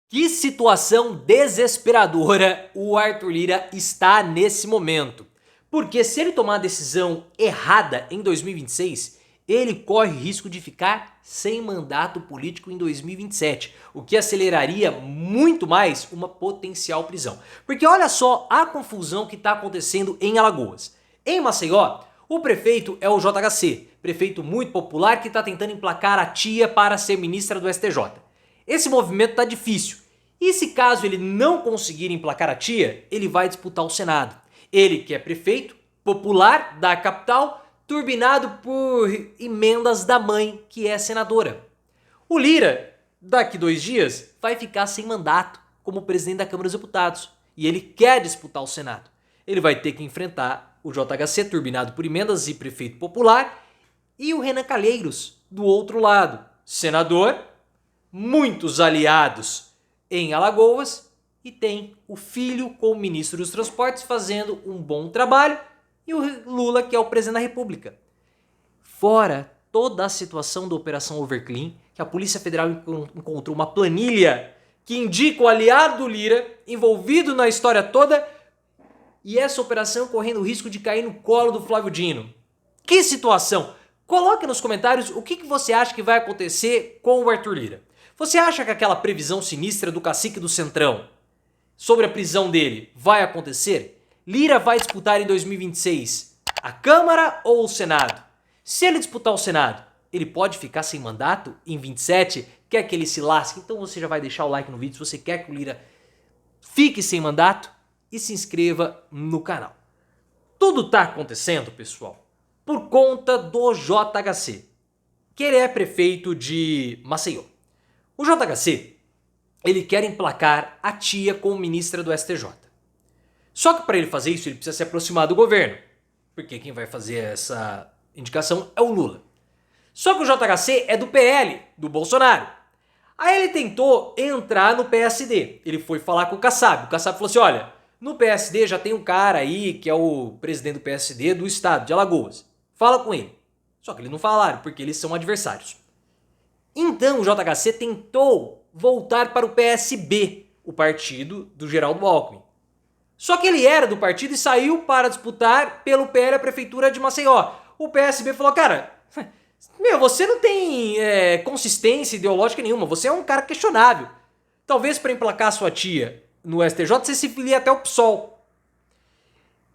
Que situação desesperadora o Arthur Lira está nesse momento. Porque se ele tomar a decisão errada em 2026, ele corre risco de ficar sem mandato político em 2027, o que aceleraria muito mais uma potencial prisão. Porque olha só a confusão que está acontecendo em Alagoas. Em Maceió, o prefeito é o JHC, prefeito muito popular que está tentando emplacar a tia para ser ministra do STJ. Esse movimento está difícil. E se caso ele não conseguir emplacar a tia, ele vai disputar o Senado. Ele que é prefeito, popular da capital, turbinado por emendas da mãe, que é senadora. O Lira, daqui 2 dias, vai ficar sem mandato como presidente da Câmara dos Deputados. E ele quer disputar o Senado. Ele vai ter que enfrentar o JHC, turbinado por emendas e prefeito popular, e o Renan Calheiros, do outro lado, senador, muitos aliados em Alagoas, e tem o filho como ministro dos transportes fazendo um bom trabalho, e o Lula, que é o presidente da República. Fora toda a situação da Operação Overclean, que a Polícia Federal encontrou uma planilha que indica o aliado do Lira envolvido na história toda, e essa operação correndo o risco de cair no colo do Flávio Dino. Que situação! Coloque nos comentários o que você acha que vai acontecer com o Arthur Lira. Você acha que aquela previsão sinistra do cacique do Centrão sobre a prisão dele vai acontecer? Lira vai disputar em 2026 a Câmara ou o Senado? Se ele disputar o Senado, ele pode ficar sem mandato em 27? Quer que ele se lasque? Então você já vai deixar o like no vídeo se você quer que o Lira fique sem mandato e se inscreva no canal. Tudo está acontecendo, pessoal, por conta do JHC, que ele é prefeito de Maceió. O JHC, ele quer emplacar a tia como ministra do STJ. Só que para ele fazer isso, ele precisa se aproximar do governo, porque quem vai fazer essa indicação é o Lula. Só que o JHC é do PL, do Bolsonaro. Aí ele tentou entrar no PSD. Ele foi falar com o Kassab. O Kassab falou assim, olha, no PSD já tem um cara aí que é o presidente do PSD do estado de Alagoas. Fala com ele. Só que eles não falaram, porque eles são adversários. Então o JHC tentou voltar para o PSB, o partido do Geraldo Alckmin. Só que ele era do partido e saiu para disputar pelo PL a prefeitura de Maceió. O PSB falou, cara, você não tem consistência ideológica nenhuma, você é um cara questionável. Talvez para emplacar sua tia no STJ você se filie até o PSOL.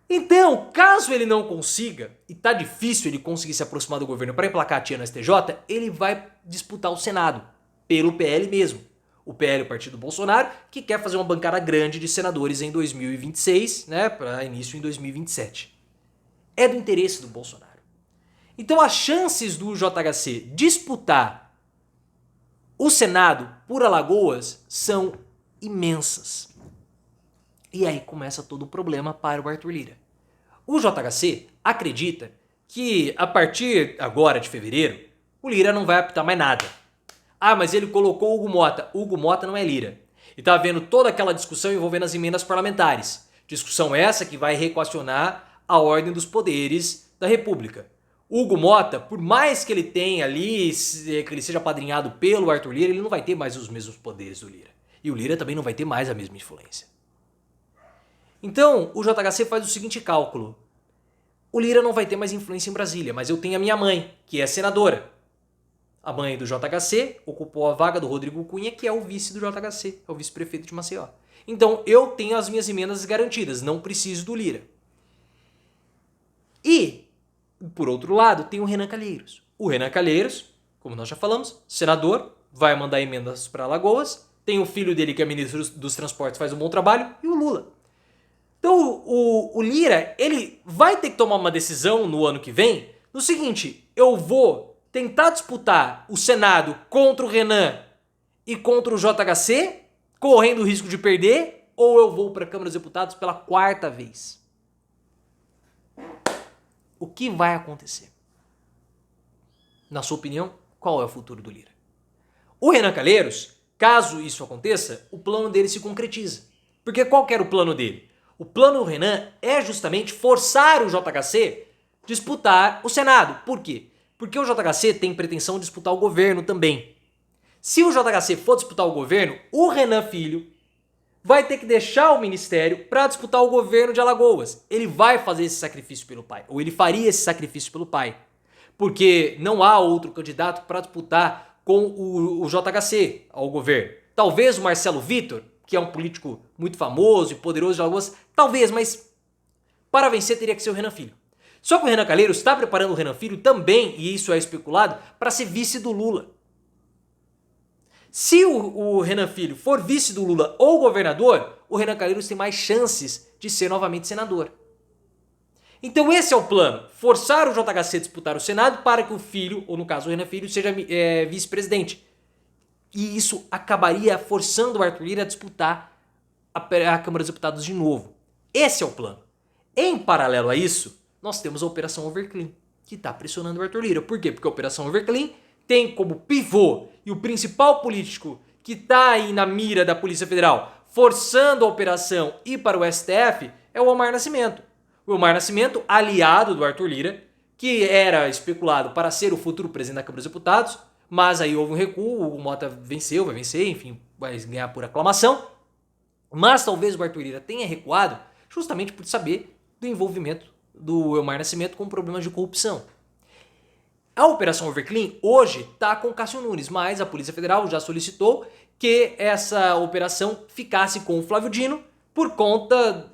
Então, caso ele não consiga, e tá difícil ele conseguir se aproximar do governo para emplacar a tia no STJ, ele vai disputar o Senado, pelo PL mesmo. O PL, o partido Bolsonaro, que quer fazer uma bancada grande de senadores em 2026, né, para início em 2027. É do interesse do Bolsonaro. Então as chances do JHC disputar o Senado por Alagoas são imensas. E aí começa todo o problema para o Arthur Lira. O JHC acredita que a partir agora de fevereiro, o Lira não vai apitar mais nada. Ah, mas ele colocou o Hugo Mota. O Hugo Mota não é Lira. E tá havendo toda aquela discussão envolvendo as emendas parlamentares. Discussão essa que vai reequacionar a ordem dos poderes da República. O Hugo Mota, por mais que ele tenha ali, que ele seja padrinhado pelo Arthur Lira, ele não vai ter mais os mesmos poderes do Lira. E o Lira também não vai ter mais a mesma influência. Então, o JHC faz o seguinte cálculo. O Lira não vai ter mais influência em Brasília, mas eu tenho a minha mãe, que é senadora. A mãe do JHC ocupou a vaga do Rodrigo Cunha, que é o vice do JHC, é o vice-prefeito de Maceió. Então, eu tenho as minhas emendas garantidas, não preciso do Lira. E, por outro lado, tem o Renan Calheiros. O Renan Calheiros, como nós já falamos, senador, vai mandar emendas para Alagoas, tem o filho dele que é ministro dos transportes, faz um bom trabalho, e o Lula. Então o Lira, ele vai ter que tomar uma decisão no ano que vem, no seguinte, eu vou tentar disputar o Senado contra o Renan e contra o JHC, correndo o risco de perder, ou eu vou para a Câmara dos Deputados pela 4ª vez. O que vai acontecer? Na sua opinião, qual é o futuro do Lira? O Renan Calheiros, caso isso aconteça, o plano dele se concretiza. Porque qual que era o plano dele? O plano do Renan é justamente forçar o JHC a disputar o Senado. Por quê? Porque o JHC tem pretensão de disputar o governo também. Se o JHC for disputar o governo, o Renan Filho vai ter que deixar o ministério para disputar o governo de Alagoas. Ele vai fazer esse sacrifício pelo pai, ou ele faria esse sacrifício pelo pai, porque não há outro candidato para disputar com o JHC ao governo. Talvez o Marcelo Vitor, que é um político muito famoso e poderoso de Alagoas, talvez, mas para vencer teria que ser o Renan Filho. Só que o Renan Calheiros está preparando o Renan Filho também, e isso é especulado, para ser vice do Lula. Se o Renan Filho for vice do Lula ou governador, o Renan Calheiros tem mais chances de ser novamente senador. Então esse é o plano, forçar o JHC a disputar o Senado para que o filho, ou no caso o Renan Filho, seja vice-presidente. E isso acabaria forçando o Arthur Lira a disputar a Câmara dos Deputados de novo. Esse é o plano. Em paralelo a isso, nós temos a Operação Overclean, que está pressionando o Arthur Lira. Por quê? Porque a Operação Overclean tem como pivô e o principal político que está aí na mira da Polícia Federal, forçando a operação ir para o STF, é o Omar Nascimento. O Omar Nascimento, aliado do Arthur Lira, que era especulado para ser o futuro presidente da Câmara dos Deputados, mas aí houve um recuo, o Mota venceu, vai vencer, enfim, vai ganhar por aclamação. Mas talvez o Arthur Lira tenha recuado justamente por saber do envolvimento do Omar Nascimento com problemas de corrupção. A Operação Overclean hoje está com Cássio Nunes, mas a Polícia Federal já solicitou que essa operação ficasse com o Flávio Dino por conta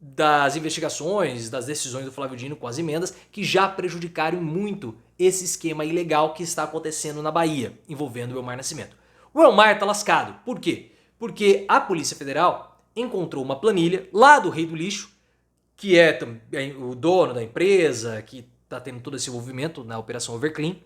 das investigações, das decisões do Flávio Dino com as emendas que já prejudicaram muito esse esquema ilegal que está acontecendo na Bahia, envolvendo o Elmar Nascimento. O Elmar está lascado. Por quê? Porque a Polícia Federal encontrou uma planilha lá do Rei do Lixo, que é o dono da empresa, que está tendo todo esse envolvimento na Operação Overclean,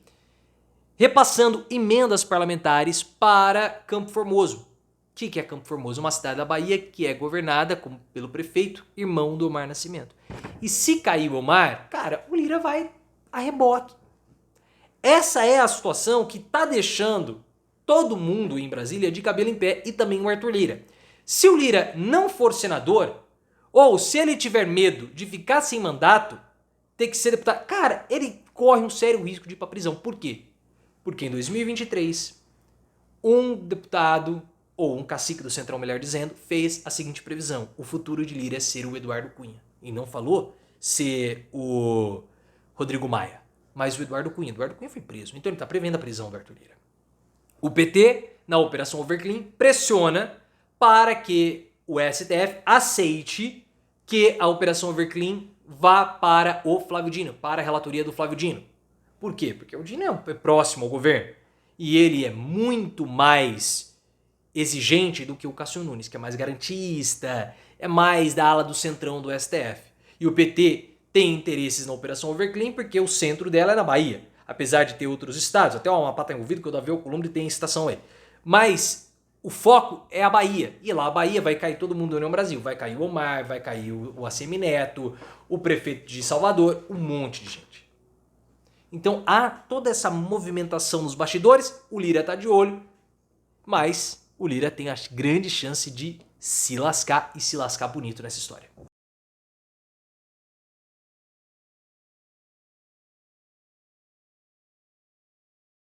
repassando emendas parlamentares para Campo Formoso. O que é Campo Formoso? Uma cidade da Bahia que é governada pelo prefeito, irmão do Omar Nascimento. E se cair o Omar, cara, o Lira vai a reboque. Essa é a situação que está deixando todo mundo em Brasília de cabelo em pé e também o Arthur Lira. Se o Lira não for senador, ou se ele tiver medo de ficar sem mandato, ter que ser deputado, cara, ele corre um sério risco de ir para prisão. Por quê? Porque em 2023, um deputado, ou um cacique do Centrão, melhor dizendo, fez a seguinte previsão: o futuro de Lira é ser o Eduardo Cunha. E não falou ser o Rodrigo Maia, mas o Eduardo Cunha. Eduardo Cunha foi preso, então ele está prevendo a prisão do Arthur Lira. O PT, na Operação Overclean, pressiona para que o STF aceite que a Operação Overclean vá para o Flávio Dino, para a relatoria do Flávio Dino. Por quê? Porque o Dino é próximo ao governo e ele é muito mais exigente do que o Cássio Nunes, que é mais garantista, é mais da ala do centrão do STF. E o PT tem interesses na Operação Overclean porque o centro dela é na Bahia, apesar de ter outros estados, até o Amapá está envolvido, que o Davi Alcolumbre tem estação aí. Mas o foco é a Bahia. E lá a Bahia vai cair todo mundo do União Brasil. Vai cair o Omar, vai cair o ACM Neto, o prefeito de Salvador, um monte de gente. Então há toda essa movimentação nos bastidores, o Lira está de olho, mas o Lira tem a grande chance de se lascar e se lascar bonito nessa história.